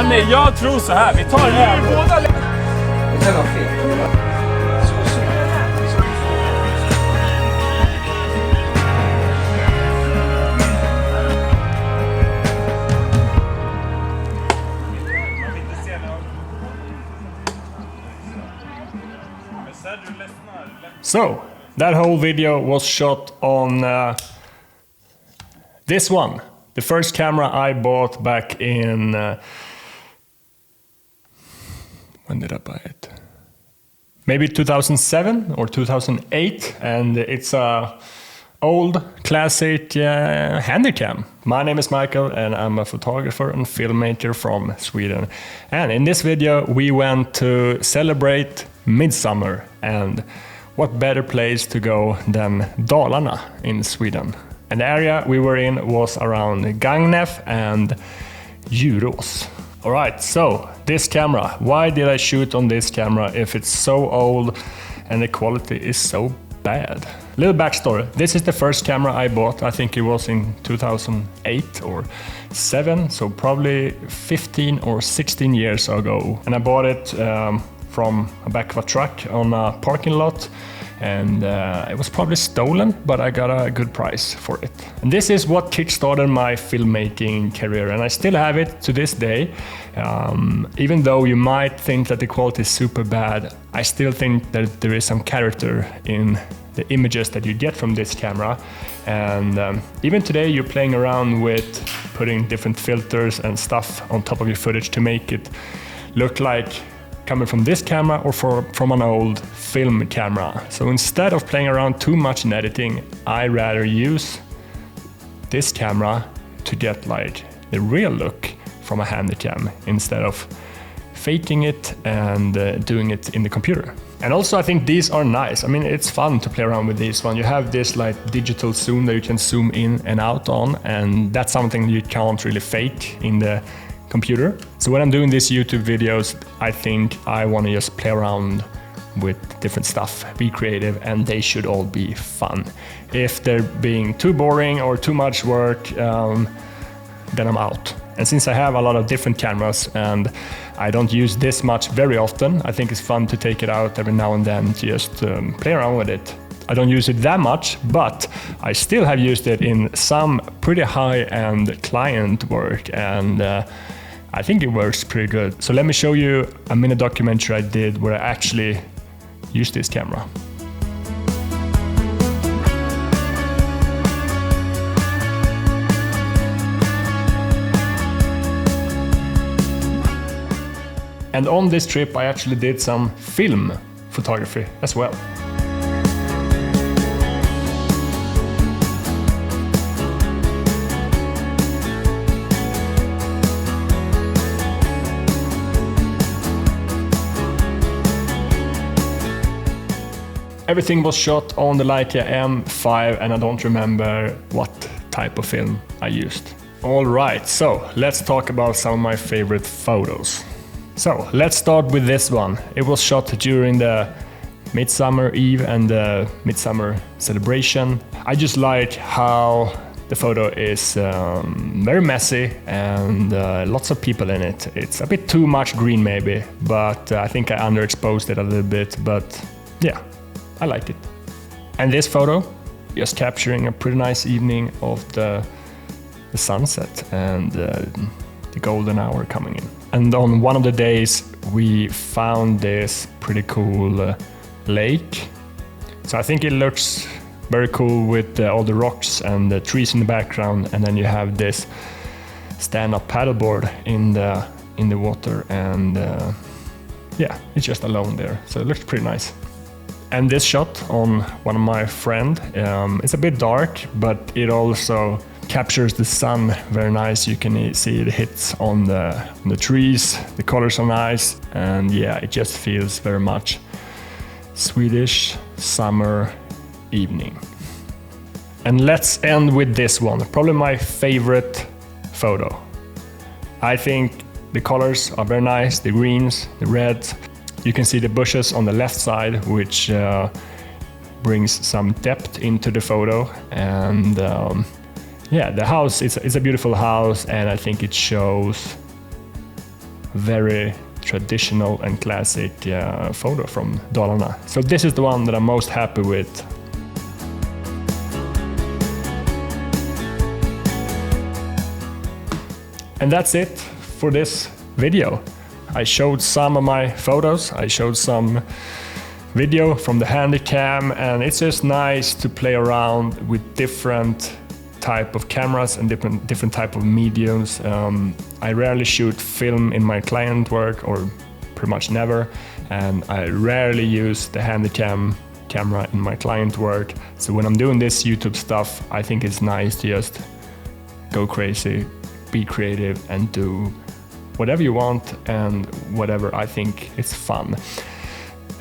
Nej, jag tror så här. Vi tar det här. Det kan vara fel. So, that whole video was shot on this one. The first camera I bought back in... when did I buy it? Maybe 2007 or 2008, and it's a old classic Handycam. My name is Michael and I'm a photographer and filmmaker from Sweden. And in this video we went to celebrate Midsummer, and what better place to go than Dalarna in Sweden. And the area we were in was around Gagnef and Djurås. Alright, so this camera, why did I shoot on this camera if it's so old and the quality is so bad? Little backstory, this is the first camera I bought. I think it was in 2008 or 7, so probably 15 or 16 years ago. And I bought it from a back of a truck on a parking lot, and it was probably stolen, but I got a good price for it. And this is what kickstarted my filmmaking career, and I still have it to this day. Even though you might think that the quality is super bad, I still think that there is some character in the images that you get from this camera. And even today you're playing around with putting different filters and stuff on top of your footage to make it look like coming from this camera or from an old film camera. So instead of playing around too much in editing, I rather use this camera to get like the real look from a Handycam instead of faking it and doing it in the computer. And also I think these are nice. I mean, it's fun to play around with this one. You have this like digital zoom that you can zoom in and out on, and that's something you can't really fake in the computer. So when I'm doing these YouTube videos, I think I want to just play around with different stuff, be creative, and they should all be fun. If they're being too boring or too much work, then I'm out. And since I have a lot of different cameras and I don't use this much very often, I think it's fun to take it out every now and then to just play around with it. I don't use it that much, but I still have used it in some pretty high-end client work, and I think it works pretty good. So let me show you a mini documentary I did where I actually used this camera. And on this trip I actually did some film photography as well. Everything was shot on the Leica M5, and I don't remember what type of film I used. Alright, so let's talk about some of my favorite photos. So let's start with this one. It was shot during the Midsummer Eve and the Midsummer celebration. I just like how the photo is very messy and lots of people in it. It's a bit too much green maybe, but I think I underexposed it a little bit, but yeah. I like it. And this photo, just capturing a pretty nice evening of the sunset and the golden hour coming in. And on one of the days we found this pretty cool lake. So I think it looks very cool with all the rocks and the trees in the background, and then you have this stand-up paddleboard in the water, and yeah, it's just alone there, so it looks pretty nice. And this shot on one of my friend, it's a bit dark, but it also captures the sun very nice. You can see it hits on the trees, the colors are nice, and yeah, it just feels very much Swedish summer evening. And let's end with this one, probably my favorite photo. I think the colors are very nice, the greens, the reds. You can see the bushes on the left side, which brings some depth into the photo. And yeah, the house is a beautiful house, and I think it shows very traditional and classic photo from Dalarna. So this is the one that I'm most happy with. And that's it for this video. I showed some of my photos, I showed some video from the Handycam, and it's just nice to play around with different type of cameras and different type of mediums. I rarely shoot film in my client work, or pretty much never, and I rarely use the Handycam camera in my client work. So when I'm doing this YouTube stuff, I think it's nice to just go crazy, be creative, and do whatever you want and whatever I think is fun.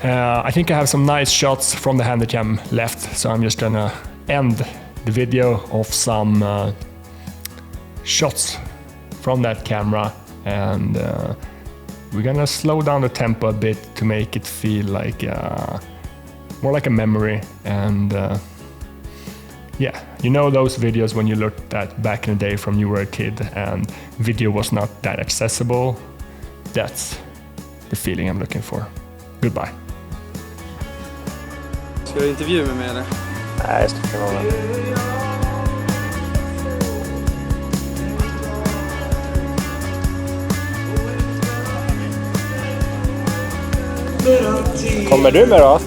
I think I have some nice shots from the Handycam left, so I'm just gonna end the video of some shots from that camera, and we're gonna slow down the tempo a bit to make it feel like more like a memory. And yeah, you know those videos when you looked at back in the day from you were a kid and video was not that accessible? That's the feeling I'm looking for. Goodbye. Ska du intervjua mig eller? Nej, jag ska filma med. Kommer du med då?